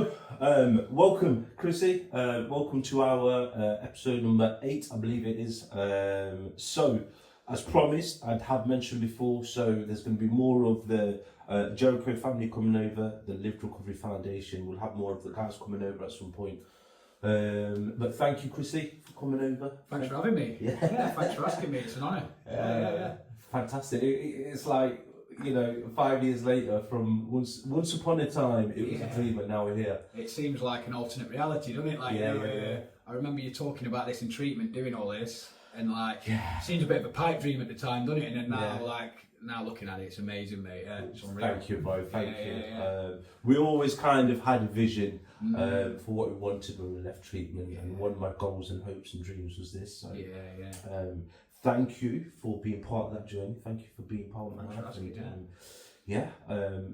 So, welcome, Chrissy. Welcome to our episode number 8, I believe it is. As promised, I have mentioned before, so there's going to be more of the Jericho family coming over, the Lived Recovery Foundation. We'll have more of the guys coming over at some point. But thank you, Chrissy, for coming over. Thanks for having me. Yeah, thanks for asking me. It's an honour. Yeah. Fantastic. It's like, 5 years later, from once upon a time, it was a dream, and now we're here. It seems like an alternate reality, doesn't it? I remember you talking about this in treatment, doing all this, and it seems a bit of a pipe dream at the time, doesn't it? And then now looking at it, it's amazing, mate. It's unreal. Thank you, bro. Thank you. We always kind of had a vision for what we wanted when we left treatment, and one of my goals and hopes and dreams was this. So, thank you for being part of that journey. Thank you for being part of my life.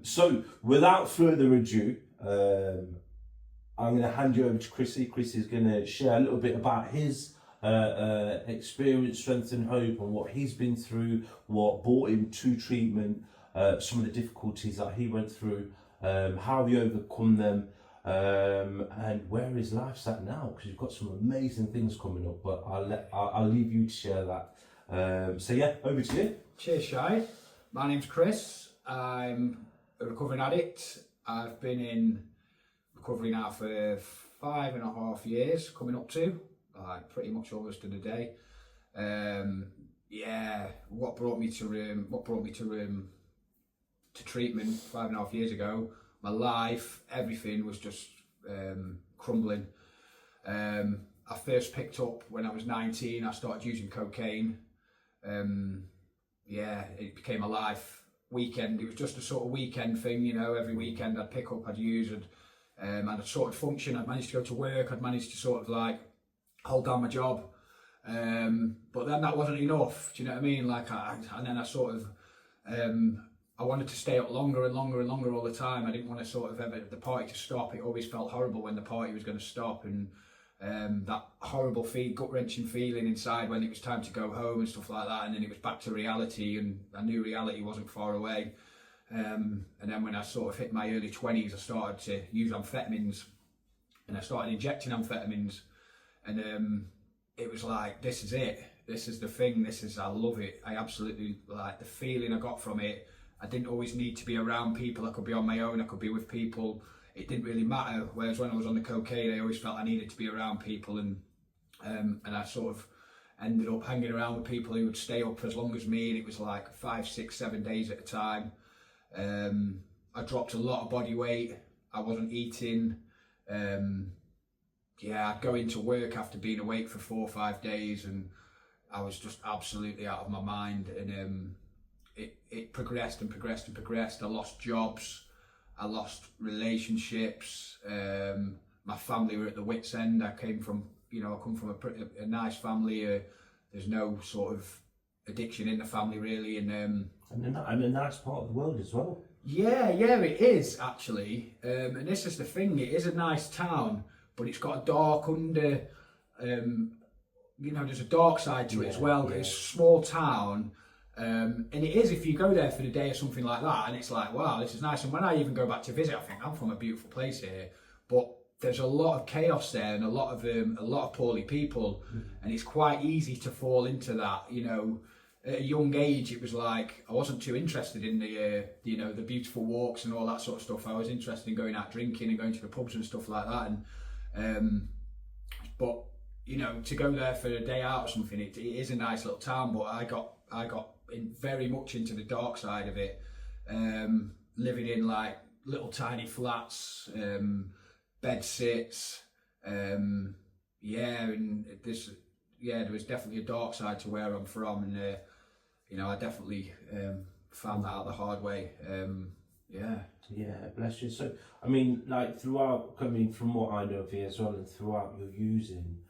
So, without further ado, I'm going to hand you over to Chrissy. Chrissy's going to share a little bit about his experience, strength and hope, and what he's been through, what brought him to treatment, some of the difficulties that he went through, how he overcome them, and where his life's at now, because you've got some amazing things coming up, but I'll leave you to share that. Over to you. Cheers, Shai. My name's Chris. I'm a recovering addict. I've been in recovery now for 5.5 years, coming up to pretty much almost to the day. What brought me to treatment 5.5 years ago? My life, everything was just crumbling. I first picked up when I was 19. I started using cocaine. It became a life weekend. It was just a sort of weekend thing, every weekend I'd pick up, I'd use, and I'd sort of function. I'd managed to go to work. I'd managed to sort of hold down my job. But then that wasn't enough. Do you know what I mean? I wanted to stay up longer and longer and longer all the time. I didn't want to sort of ever the party to stop. It always felt horrible when the party was going to stop, and that horrible gut-wrenching feeling inside when it was time to go home and stuff like that. And then it was back to reality, and I knew reality wasn't far away. And then when I sort of hit my early 20s, I started to use amphetamines, and I started injecting amphetamines, and it was like, this is it. This is the thing. I love it. I absolutely like the feeling I got from it. I didn't always need to be around people. I could be on my own. I could be with people. It didn't really matter. Whereas when I was on the cocaine, I always felt I needed to be around people, and I sort of ended up hanging around with people who would stay up as long as me, and it was like 5, 6, 7 days at a time. I dropped a lot of body weight. I wasn't eating. I'd go into work after being awake for 4 or 5 days, and I was just absolutely out of my mind. And it progressed and progressed and progressed. I lost jobs. I lost relationships. My family were at the wit's end. I come from a nice family. There's no sort of addiction in the family really, and a nice part of the world as well. Yeah, it is actually. And this is the thing. It is a nice town, but it's got a dark there's a dark side to it as well. It's a small town. And it is, if you go there for the day or something like that, and it's like, wow, this is nice. And when I even go back to visit, I think I'm from a beautiful place here, but there's a lot of chaos there, and a lot of poorly people, and it's quite easy to fall into that. At a young age, it was like I wasn't too interested in the beautiful walks and all that sort of stuff. I was interested in going out drinking and going to the pubs and stuff like that. And but to go there for a day out or something, it is a nice little town. But I got very much into the dark side of it, living in like little tiny flats, bed sits, and there was definitely a dark side to where I'm from, and I definitely found that out the hard way. Bless you. So throughout, from what I know of you as well, and throughout your using,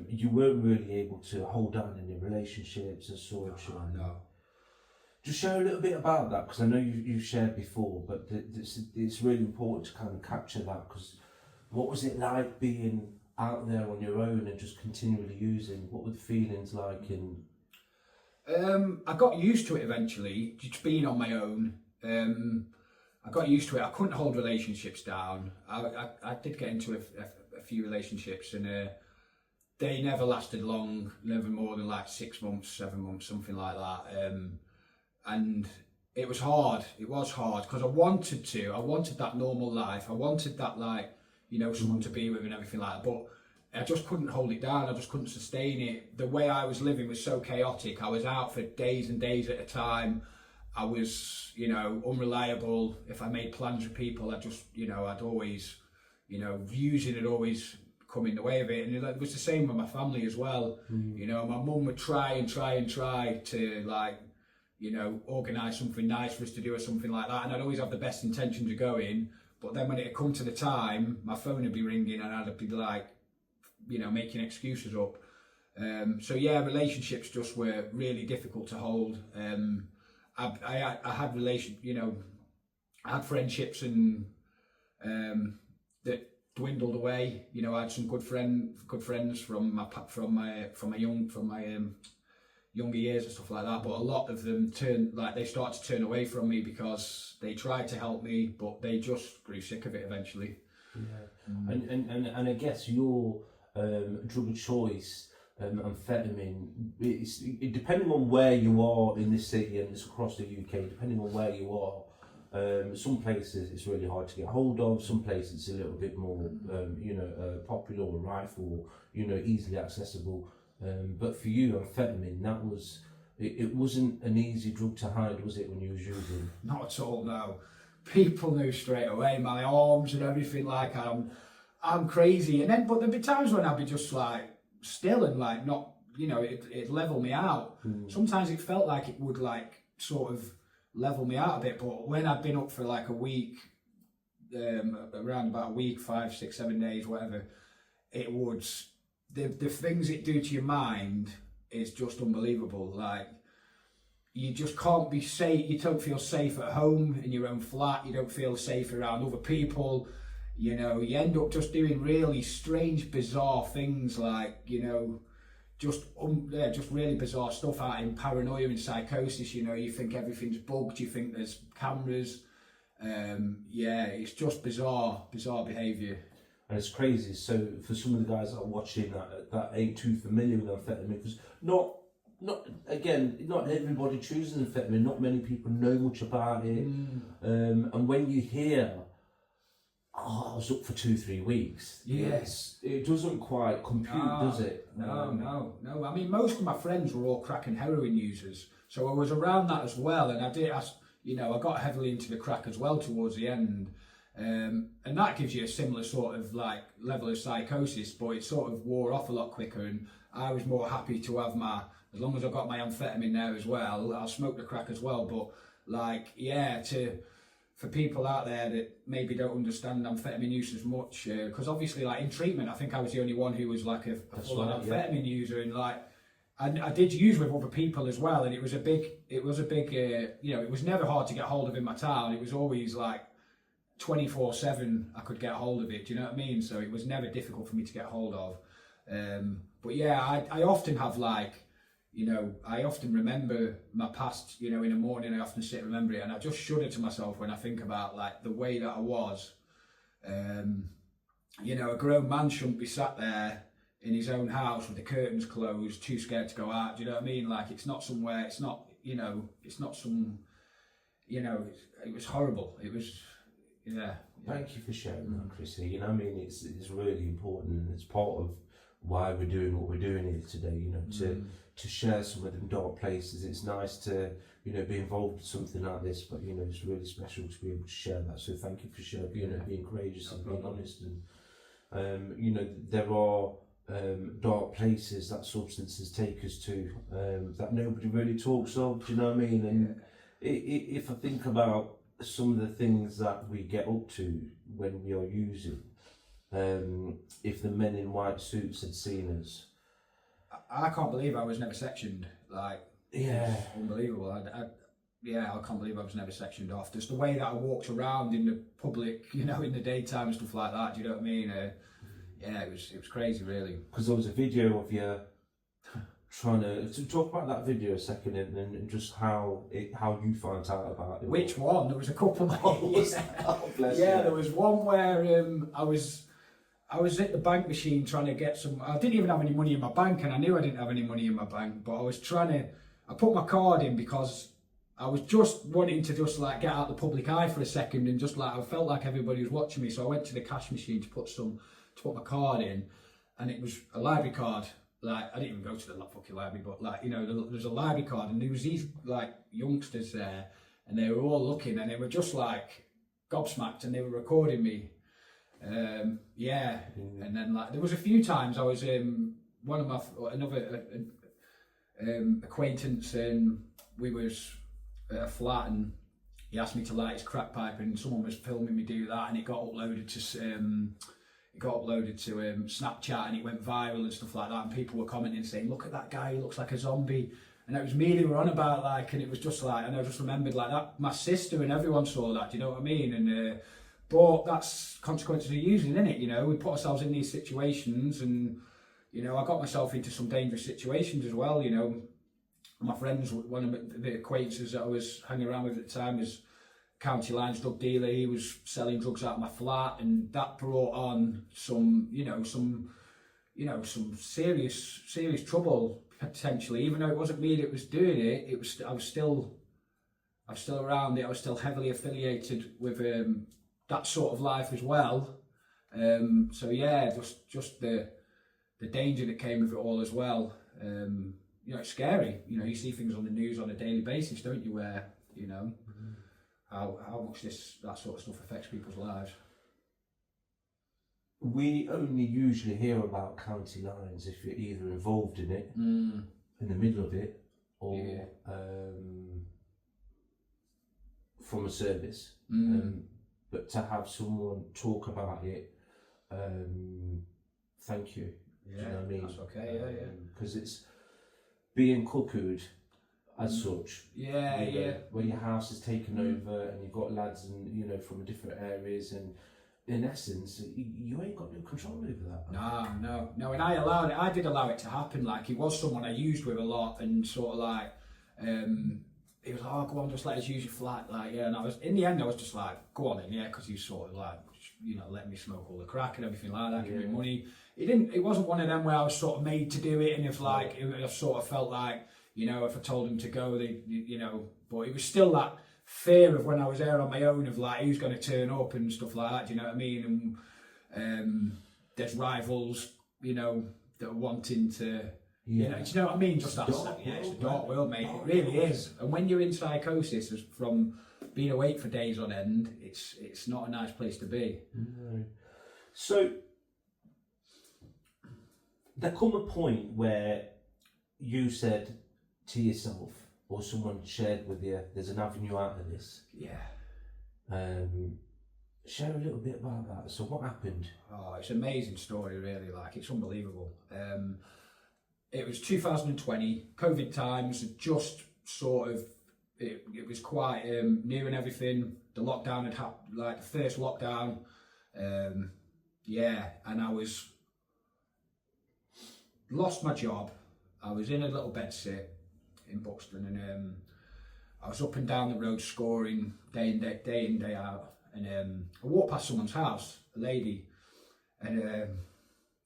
you weren't really able to hold on any relationships as such. No. Just share a little bit about that, because I know you've shared before, but it's really important to kind of capture that, because what was it like being out there on your own and just continually using? What were the feelings like? I got used to it eventually, just being on my own. I got used to it. I couldn't hold relationships down. I did get into a few relationships, and they never lasted long, never more than like 6 months, 7 months, something like that. And it was hard. It was hard because I wanted that normal life. I wanted that, like, you know, someone to be with and everything like that. But I just couldn't hold it down. I just couldn't sustain it. The way I was living was so chaotic. I was out for days and days at a time. I was, you know, unreliable. If I made plans with people, I just, you know, I'd always, you know, using it always come in the way of it. And it was the same with my family as well. You know, my mum would try to, like, you know, organise something nice for us to do or something like that. And I'd always have the best intentions of going. But then when it had come to the time, my phone would be ringing and I'd be like, you know, making excuses up. So yeah, relationships just were really difficult to hold. I had you know, I had friendships and that dwindled away. You know, I had some good friends from my younger years and stuff like that. But a lot of them they started to turn away from me because they tried to help me, but they just grew sick of it eventually. Yeah, and I guess your drug of choice, amphetamine, depending on where you are in this city, and it's across the UK, depending on where you are, some places it's really hard to get hold of, some places it's a little bit more popular or rife, or, you know, easily accessible. But for you, amphetamine, it wasn't an easy drug to hide, was it, when you was using? Not at all, no. People knew straight away, my arms and everything, like I'm crazy. And then, but there'd be times when I'd be just like still and like not, you know, it'd level me out. Sometimes it felt like it would like sort of level me out a bit, but when I'd been up for like a week, around about a week, 5, 6, 7 days, whatever, it would, the things it do to your mind is just unbelievable. Like, you just can't be safe. You don't feel safe at home in your own flat. You don't feel safe around other people. You know, you end up just doing really strange, bizarre things, like, you know, just really bizarre stuff, out in paranoia and psychosis. You know, you think everything's bugged. You think there's cameras. It's just bizarre behaviour. And it's crazy. So for some of the guys that are watching that ain't too familiar with amphetamine, because not everybody chooses amphetamine. Not many people know much about it. And when you hear, I was up for 2-3 weeks. Yes, it doesn't quite compute, does it? No. I mean, most of my friends were all crack and heroin users, so I was around that as well. And I got heavily into the crack as well towards the end. And that gives you a similar sort of like level of psychosis, but it sort of wore off a lot quicker. And I was more happy to have as long as I got my amphetamine there as well, I'll smoke the crack as well. But like, yeah, for people out there that maybe don't understand amphetamine use as much, because obviously, like, in treatment, I think I was the only one who was like a full-on amphetamine user, and like, I did use with other people as well, and it was a big, it was never hard to get hold of in my town. It was always like 24/7 I could get hold of it. Do you know what I mean? So it was never difficult for me to get hold of. But yeah, I often have like, you know, I often remember my past, you know, in the morning I often sit and remember it, and I just shudder to myself when I think about like the way that I was. You know, a grown man shouldn't be sat there in his own house with the curtains closed, too scared to go out. Do you know what I mean? Like, it's not somewhere, it's not, you know, it's not some, you know, it was horrible. It was, yeah. Thank you for sharing that, Chrissy. You know, I mean, it's really important, and it's part of why we're doing what we're doing here today, you know, to share some of them dark places. It's nice to, you know, be involved in something like this, but, you know, it's really special to be able to share that. So thank you for sharing, you know, being courageous and being honest. And, you know, there are dark places that substances take us to that nobody really talks of, do you know what I mean? And if I think about some of the things that we get up to when we are using, if the men in white suits had seen us, I can't believe I was never sectioned. Like, yeah, unbelievable. I can't believe I was never sectioned off. Just the way that I walked around in the public, you know, in the daytime and stuff like that. Do you know what I mean? Yeah, it was crazy, really. Because there was a video of you trying to talk about that video a second, and just how you found out about it. Which one? There was a couple. Oh, bless you. There was one where I was at the bank machine trying to get some. I didn't even have any money in my bank, and I knew I didn't have any money in my bank. But I was trying to. I put my card in because I was just wanting to just like get out the public eye for a second, and just like I felt like everybody was watching me. So I went to the cash machine to put my card in, and it was a library card. Like, I didn't even go to the fucking library, but like, you know, there's a library card, and there was these like youngsters there, and they were all looking, and they were just like gobsmacked, and they were recording me. And then like there was a few times I was one of my another acquaintance, and we was at a flat, and he asked me to light his crack pipe, and someone was filming me do that, and it got uploaded to Snapchat, and it went viral and stuff like that, and people were commenting saying, look at that guy, he looks like a zombie. And it was me they were on about, like, and it was just like, and I just remembered like that, my sister and everyone saw that, do you know what I mean? And but that's consequences of using, isn't it? You know, we put ourselves in these situations, and you know, I got myself into some dangerous situations as well. You know, my friends, one of the acquaintances that I was hanging around with at the time was County Lines drug dealer. He was selling drugs out of my flat, and that brought on some serious trouble potentially. Even though it wasn't me that was doing it, I was still around it. I was still heavily affiliated with that sort of life as well. So yeah, just the danger that came with it all as well. You know, it's scary. You know, you see things on the news on a daily basis, don't you? Where you know. How much that sort of stuff affects people's lives. We only usually hear about county lines if you're either involved in it, in the middle of it, or from a service. But to have someone talk about it, thank you. Yeah, do you know what I mean? That's okay. Because it's being cuckooed. As such, where your house is taken over, and you've got lads and from different areas, and in essence, you ain't got no control over that. No, and I did allow it to happen. Like, he was someone I used with a lot, and sort of like, he was like, oh, go on, just let us use your flat, like, yeah. And I was, in the end, I was just like, go on in, yeah, because he was sort of like, let me smoke all the crack and everything like that, give me money. It wasn't one of them where I was sort of made to do it, and if like, I sort of felt like, if I told them to go, but it was still that fear of when I was there on my own of like, who's going to turn up and stuff like that, do you know what I mean? And there's rivals, that are wanting to, do you know what I mean? Just that, it's a dark world, mate. It really is. And when you're in psychosis from being awake for days on end, it's not a nice place to be. No. So, there come a point where you said to yourself, or someone shared with you, there's an avenue out of this. Yeah. Share a little bit about that. So what happened? Oh, it's an amazing story, really. Like, it's unbelievable. It was 2020, COVID times, just sort of, it was quite new and everything. The lockdown had happened, like the first lockdown. And I lost my job. I was in a little bed sit in Buxton, and I was up and down the road scoring day in, day out, and I walked past someone's house, a lady, and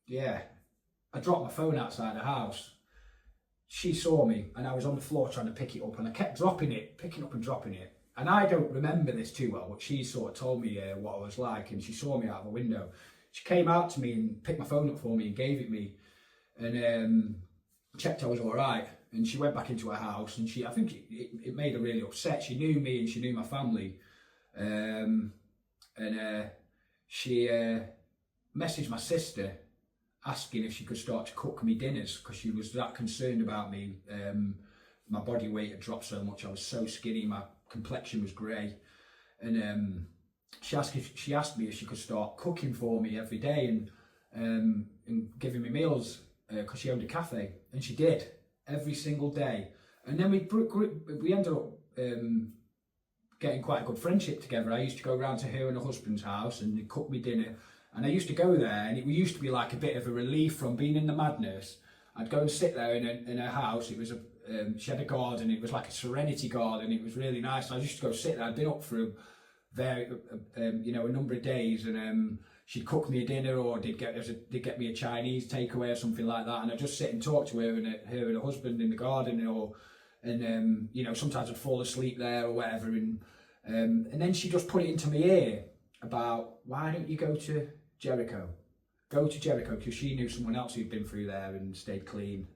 I dropped my phone outside the house. She saw me, and I was on the floor trying to pick it up, and I kept picking up and dropping it, and I don't remember this too well, but she sort of told me what I was like, and she saw me out of a window. She came out to me and picked my phone up for me and gave it me, and checked I was all right. And she went back into her house, and I think it made her really upset. She knew me and she knew my family. She messaged my sister asking if she could start to cook me dinners, because she was that concerned about me. My body weight had dropped so much, I was so skinny, my complexion was grey. And she asked me if she could start cooking for me every day and giving me meals, because she owned a cafe, and she did. Every single day. And then we ended up getting quite a good friendship together. I used to go around to her and her husband's house, and they'd cook me dinner, and I used to go there, and it used to be like a bit of a relief from being in the madness. I'd go and sit there in her house. It was she had a garden. It was like a serenity garden. It was really nice. And I used to go sit there. I'd been up for a number of days, and she'd cook me a dinner, or did get me a Chinese takeaway or something like that. And I'd just sit and talk to her and her husband in the garden, sometimes I'd fall asleep there or whatever. And then she just put it into my ear about, why don't you go to Jericho? Go to Jericho, because she knew someone else who'd been through there and stayed clean,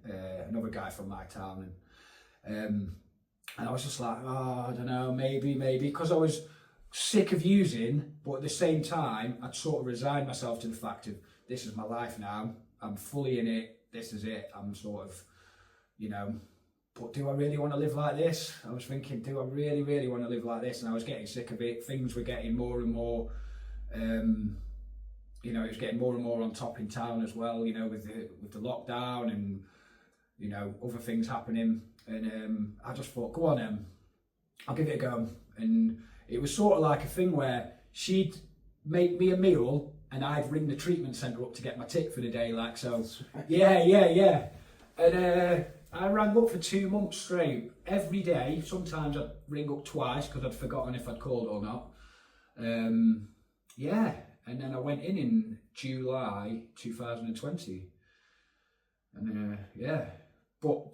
another guy from my town. And I was just like, oh, I don't know, maybe, because I was sick of using, but at the same time, I'd sort of resigned myself to the fact of, this is my life now, I'm fully in it, this is it, I'm sort of, but do I really want to live like this? I was thinking, do I really, really want to live like this? And I was getting sick of it. Things were getting more and more, it was getting more and more on top in town as well, with the lockdown and, other things happening. And I just thought, go on, I'll give it a go. And it was sort of like a thing where she'd make me a meal and I'd ring the treatment centre up to get my tip for the day, like so. Yeah. And I rang up for 2 months straight, every day. Sometimes I'd ring up twice because I'd forgotten if I'd called or not. And then I went in July 2020. And but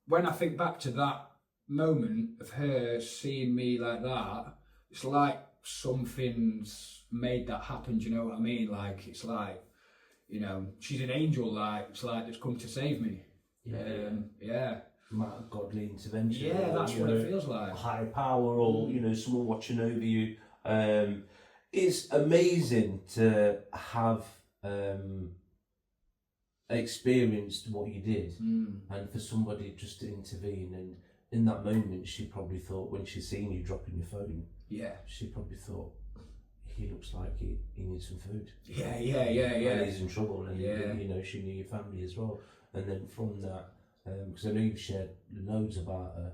when I think back to that moment of her seeing me like that, it's like something's made that happen, do you know what I mean? Like, it's like, she's an angel, like, it's like it's come to save me. Godly intervention. Yeah, that's what it feels like. A higher power, or someone watching over you. It's amazing to have experienced what you did, and for somebody just to intervene. And in that moment, she probably thought, when she seen you dropping your phone, she probably thought, he looks like he needs some food. Yeah. And he's in trouble, and she knew your family as well. And then from that, because I know you've shared loads about her,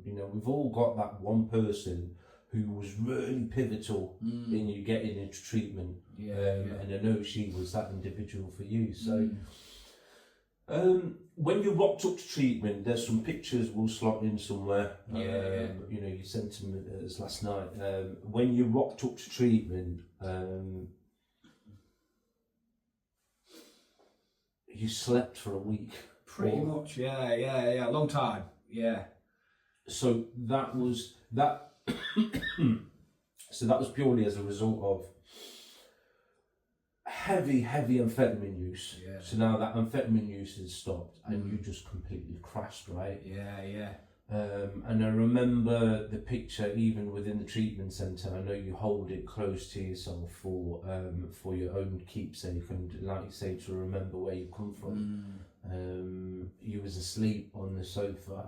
we've all got that one person who was really pivotal in you getting into treatment. And I know she was that individual for you. So when you rocked up to treatment, there's some pictures we'll slot in somewhere. You sent them us last night. When you rocked up to treatment, you slept for a week. Pretty much, yeah, long time, yeah. So that was that. So that was purely as a result of heavy amphetamine use. Yeah. So now that amphetamine use has stopped, and you just completely crashed, right? Yeah. And I remember the picture, even within the treatment centre. I know you hold it close to yourself for your own keepsake, and like you say, to remember where you come from. You was asleep on the sofa,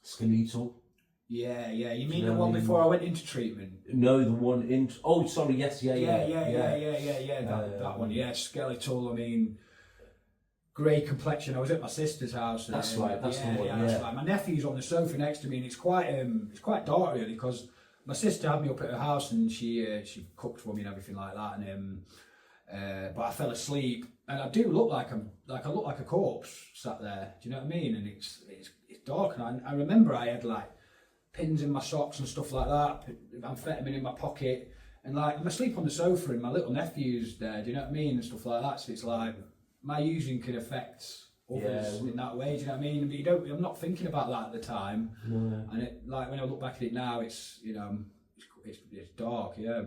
skeletal. Yeah. You mean the one before I went into treatment? No, the one in. Oh, sorry. Yes. Yeah. That one. Yeah, skeletal. I mean, grey complexion. I was at my sister's house. That's right. That's the one. Yeah, that's right. My nephew's on the sofa next to me, and it's quite dark really, because my sister had me up at her house, and she cooked for me and everything like that. And but I fell asleep, and I do look like I look like a corpse sat there. Do you know what I mean? And it's dark, and I remember I had like pins in my socks and stuff like that, amphetamine in my pocket, and like I'm asleep on the sofa, and my little nephew's there. Do you know what I mean? And stuff like that. So it's like my using can affect others in that way. Do you know what I mean? But I'm not thinking about that at the time. No. And it, like when I look back at it now, it's it's dark. Yeah.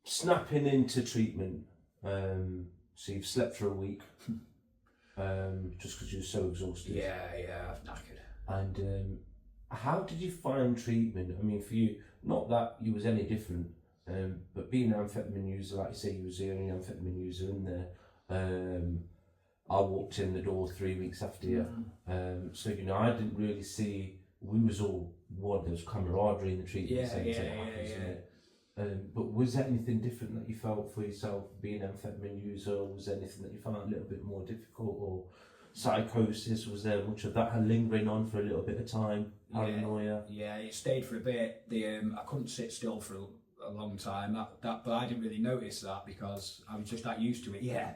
Snapping into treatment. So you've slept for a week, just because you're so exhausted. Yeah, I've knackered. And how did you find treatment? I mean, for you, not that you was any different, but being an amphetamine user, like you say, you was the only amphetamine user in there. I walked in the door 3 weeks after you, so I didn't really see. We was all one. There was camaraderie in the treatment centre. But was there anything different that you felt for yourself being an amphetamine user? Or was there anything that you found a little bit more difficult, or psychosis? Was there much of that lingering on for a little bit of time? Paranoia? Yeah, it stayed for a bit. I couldn't sit still for a long time. But I didn't really notice that because I was just that used to it. Yeah,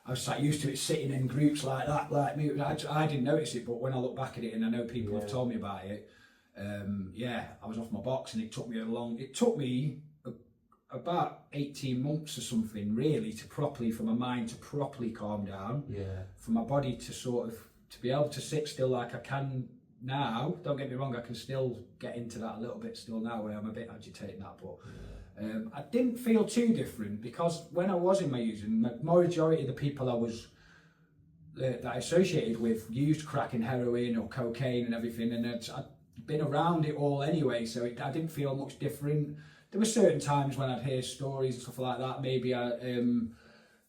I was that used to it sitting in groups like that, like me. I didn't notice it, but when I look back at it, and I know people have told me about it, I was off my box, and it took me about 18 months or something, really, for my mind to properly calm down. Yeah. For my body to be able to sit still like I can now. Don't get me wrong, I can still get into that a little bit still now, where I'm a bit agitated now, but I didn't feel too different, because when I was in my using, the majority of the people that I associated with used crack and heroin or cocaine and everything, and I'd been around it all anyway, so I didn't feel much different. There were certain times when I'd hear stories and stuff like that, maybe I didn't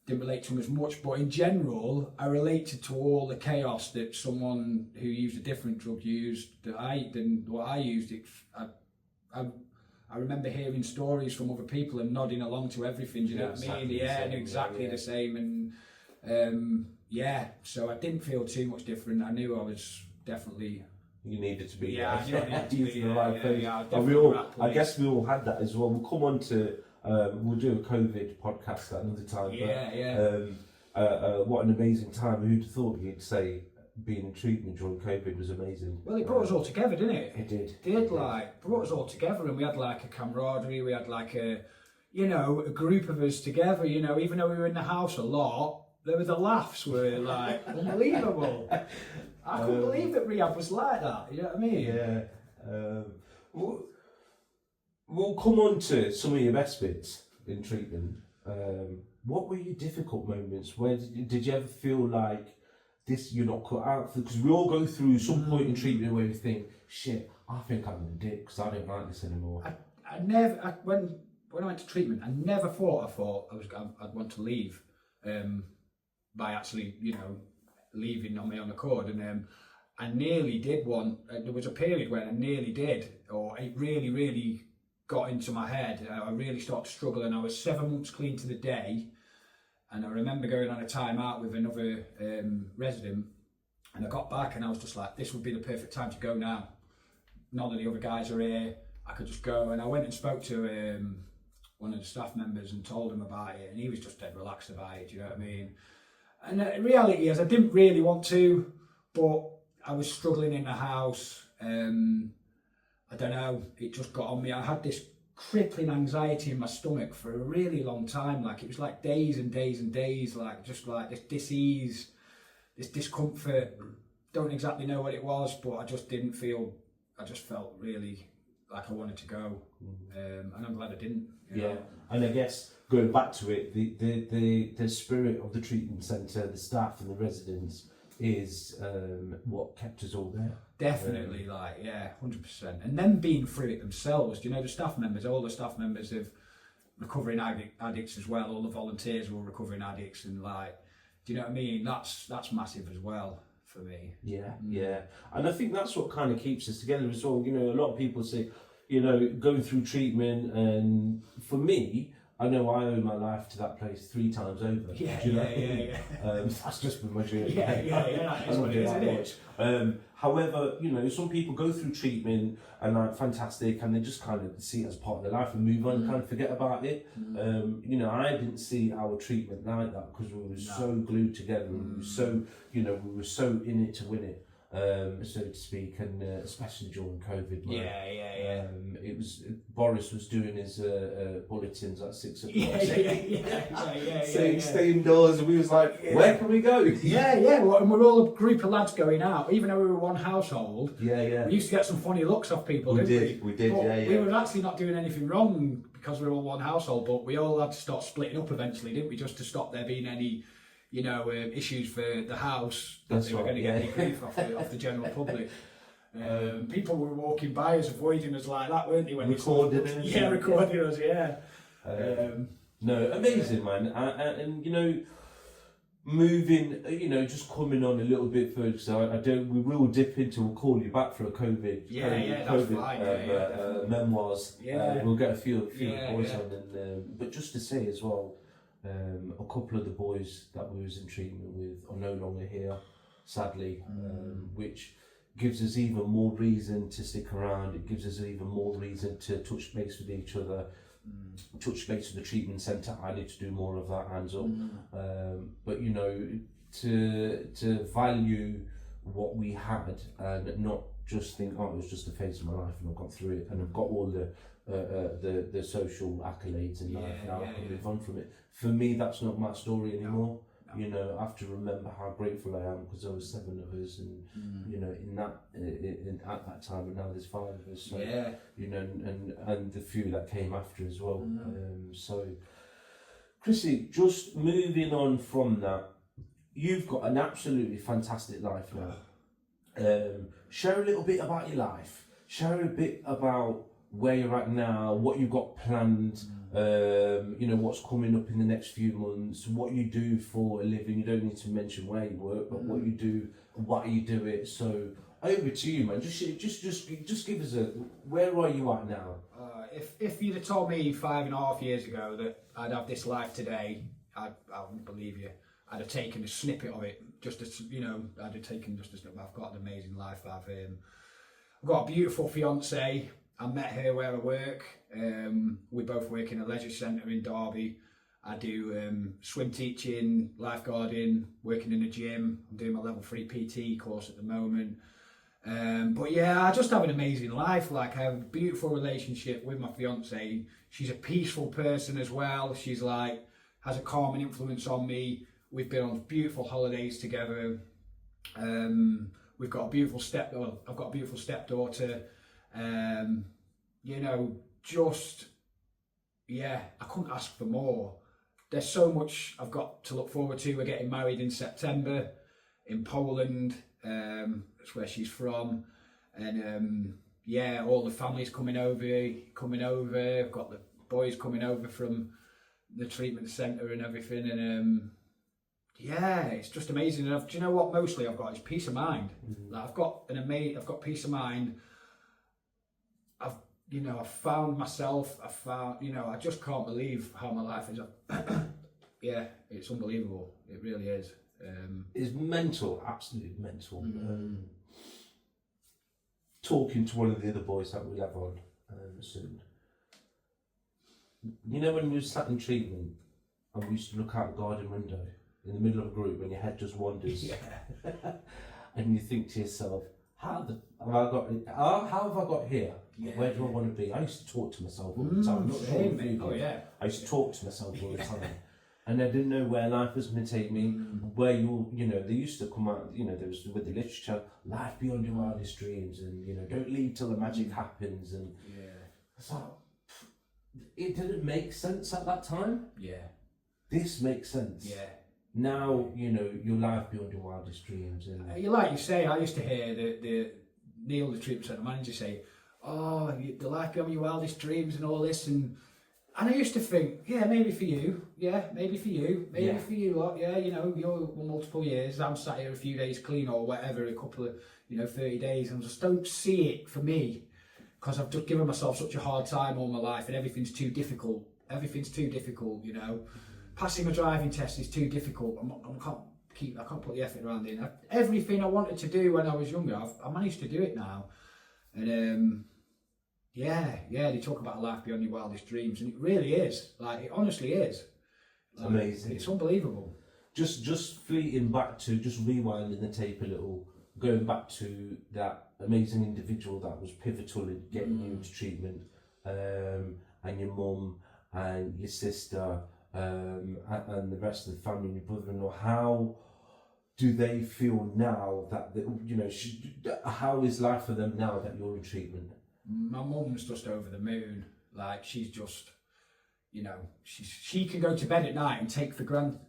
relate to them as much, but in general, I related to all the chaos that someone who used a different drug used than what I used. I remember hearing stories from other people and nodding along to everything. Do you know what I mean? Yeah, and exactly the same. And so I didn't feel too much different. I knew I was definitely. You needed to be yeah, I guess we all had that as well. We'll come on to we'll do a COVID podcast at another time. What an amazing time. Who'd have thought you'd say being in treatment during COVID was amazing? Well, it brought us all together, didn't it? It did. Brought us all together, and we had like a camaraderie. We had like a group of us together. Even though we were in the house a lot, the laughs were like unbelievable. I couldn't believe that rehab was like that. You know what I mean? Yeah. We'll come on to some of your best bits in treatment. What were your difficult moments? Where did you ever feel like this you're not cut out for? Because we all go through some point in treatment where we think, shit, I think I'm a dick because I don't like this anymore. When I went to treatment, I never thought I'd want to leave by actually, leaving on my own accord. And I nearly did there was a period when I nearly did, or it really, really got into my head. I really started to struggle, and I was 7 months clean to the day. And I remember going on a time out with another resident, and I got back and I was just like, this would be the perfect time to go now. None of the other guys are here, I could just go. And I went and spoke to one of the staff members and told him about it, and he was just dead relaxed about it, do you know what I mean? And the reality is I didn't really want to, but I was struggling in the house. I don't know, it just got on me. I had this crippling anxiety in my stomach for a really long time. Like, it was like days and days and days, like just like this dis-ease, this discomfort. Don't exactly know what it was, but I just felt really like I wanted to go. And I'm glad I didn't. You know? And I guess going back to it, the spirit of the treatment centre, the staff and the residents is what kept us all there. Definitely, 100%. And them being through it themselves, the staff members, all the staff members of recovering addicts as well, all the volunteers were recovering addicts, and do you know what I mean? That's massive as well for me. Yeah. And I think that's what kind of keeps us together as well. A lot of people say, going through treatment, and for me, I know I owe my life to that place 3 times over. Yeah. That's just been my journey. That's what it is, isn't it? However, some people go through treatment and fantastic, and they just kind of see it as part of their life and move on and kind of forget about it. I didn't see our treatment like that, because we were so glued together. We were so, we were so in it to win it. So to speak, and especially during COVID. It was Boris was doing his bulletins at 6 o'clock. Saying stay indoors, and we was like, where can we go? Well, and we're all a group of lads going out, even though we were one household. We used to get some funny looks off people. We did. But we were actually not doing anything wrong because we were all one household, but we all had to start splitting up eventually, didn't we? Just to stop there being any issues for the house that they were going to get any grief off the general public. People were walking by us, avoiding us like that, weren't they? When recording us. Recording us, No, amazing, man. And moving, just coming on a little bit further, so we will dip into, we'll call you back for a COVID memoirs. We'll get a few of the boys on, and but just to say as well, a couple of the boys that we was in treatment with are no longer here, sadly, which gives us even more reason to stick around. It gives us even more reason to touch base with each other. touch base with the treatment centre. I need to do more of that, hands up. But you know, to value what we had and not just think, oh, it was just a phase of my life and I've got through it and I've got all the social accolades in life now. I can move on from it. For me, that's not my story anymore. No. You know, I have to remember how grateful I am because there was 7 of us, and you know, at that time, and now there's 5 of us. So, you know, and the few that came after as well. So, Chrissy, just moving on from that, you've got an absolutely fantastic life now. Share a little bit about your life. Share a bit about where you're at now, what you've got planned, you know, what's coming up in the next few months, what you do for a living. You don't need to mention where you work, but what you do, why you do it. So over to you, man. Just give us where are you at now? If you'd have told me 5.5 years ago that I'd have this life today, I wouldn't believe you. I'd have taken a snippet of it, just as, you know, I'd have taken just a snippet. I've got an amazing life. I've got a beautiful fiance. I met her where I work. We both work in a leisure centre in Derby. I do swim teaching, lifeguarding, working in a gym. I'm doing my level 3 PT course at the moment. But yeah, I just have an amazing life. Like, I have a beautiful relationship with my fiance. She's a peaceful person as well. She's like, has a calming influence on me. We've been on beautiful holidays together. We've got a beautiful I've got a beautiful stepdaughter. You know, just, yeah, I couldn't ask for more. There's so much I've got to look forward to. We're getting married in September in Poland. That's where she's from. And yeah, all the family's coming over. I've got the boys coming over from the treatment centre and everything. And yeah, it's just amazing. And do you know what mostly I've got is peace of mind. Like, I've got peace of mind. I've found myself. I just can't believe how my life is. Yeah, it's unbelievable. It really is. It's mental, absolutely mental. Talking to one of the other boys that we'll have on soon. You know, when we were sat in treatment and we used to look out the garden window in the middle of a group and your head just wanders, and you think to yourself, how have I got here? Where do I want to be? I used to talk to myself all the time. I used to talk to myself all the time. And I didn't know where life was going to take me. Where they used to come out, there was with the literature, life beyond your wildest dreams, and don't leave till the magic happens. And I thought, it didn't make sense at that time. Yeah. This makes sense. Yeah. Now, your life beyond your wildest dreams. And like you say, I used to hear the Neil, the treatment centre manager, say, "Oh, the life beyond your wildest dreams and all this." And I used to think, yeah, maybe for you. Yeah, maybe for you. Maybe for you lot. Yeah, you're multiple years. I'm sat here a few days clean or whatever, a couple of, 30 days. And I just don't see it for me, because I've just given myself such a hard time all my life and everything's too difficult. Passing my driving test is too difficult. I can't put the effort around it. Everything I wanted to do when I was younger, I managed to do it now. And they talk about a life beyond your wildest dreams, and it really is. Like, it honestly is. Like, amazing. It's unbelievable. Just fleeting back to, just rewinding the tape a little, going back to that amazing individual that was pivotal in getting you into treatment, and your mum and your sister, and the rest of the family and your brother-in-law. How do they feel now that how is life for them now that you're in treatment? My mum's just over the moon. Like, she's just, she can go to bed at night and take for granted,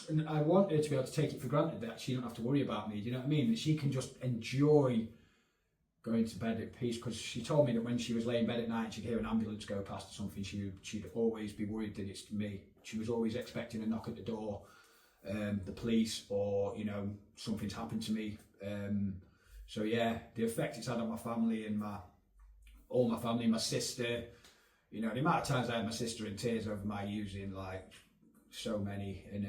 and I want her to be able to take it for granted that she don't have to worry about me. Do you know what I mean? That she can just enjoy going to bed at peace, because she told me that when she was laying in bed at night and she'd hear an ambulance go past or something, she'd always be worried that it's me. She was always expecting a knock at the door, the police, or something's happened to me. So yeah, the effect it's had on my family and all my family, my sister, the amount of times I had my sister in tears over my using, like, so many, and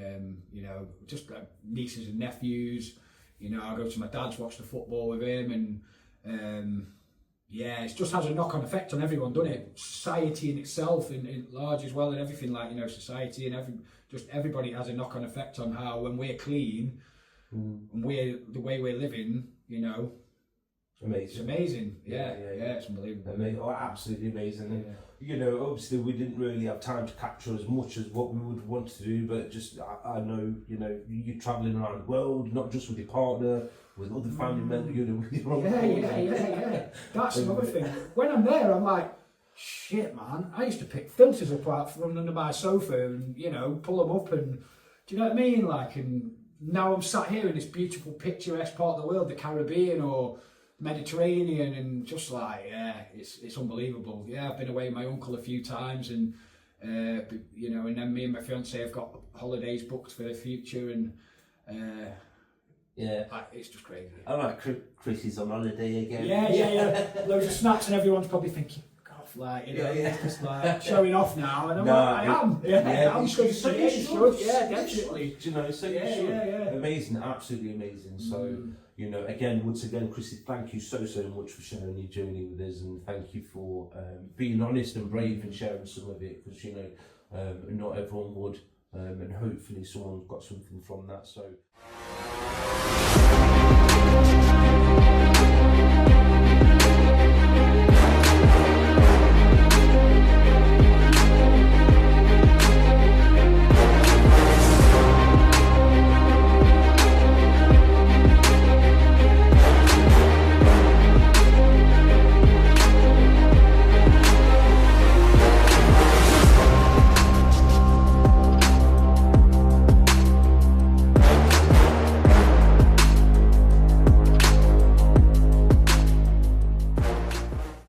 just like nieces and nephews. I go to my dad's, watch the football with him, and Yeah, it just has a knock-on effect on everyone, doesn't it? Society in itself, in large as well, and everything, like, you know, society and everybody has a knock-on effect on how, when we're clean and we're the way we're living, you know, amazing. It's amazing. Yeah, it's unbelievable. Oh, absolutely amazing. And you know, obviously we didn't really have time to capture as much as what we would want to do, but just I know, you know, you're travelling around the world, not just with your partner, with other family members, you know, with your own yeah. That's another thing. When I'm there, I'm like, shit, man. I used to pick filters up out from under my sofa and, you know, pull them up, and do you know what I mean? Like, and now I'm sat here in this beautiful, picturesque part of the world, the Caribbean or Mediterranean, and just like, it's unbelievable. Yeah, I've been away with my uncle a few times, and you know, and then me and my fiance have got holidays booked for the future, and it's just crazy. All right, Chris is on holiday again. Yeah. Loads of snaps, and everyone's probably thinking, God, like, you know, it's just like showing off now, and I'm like, I am. I'm good. So you should. Yeah, definitely. Do you know? So you should. Yeah. Amazing, absolutely amazing. So. You know, once again, Chrissy, thank you so much for sharing your journey with us, and thank you for being honest and brave and sharing some of it, because, you know, not everyone would, and hopefully someone's got something from that. So.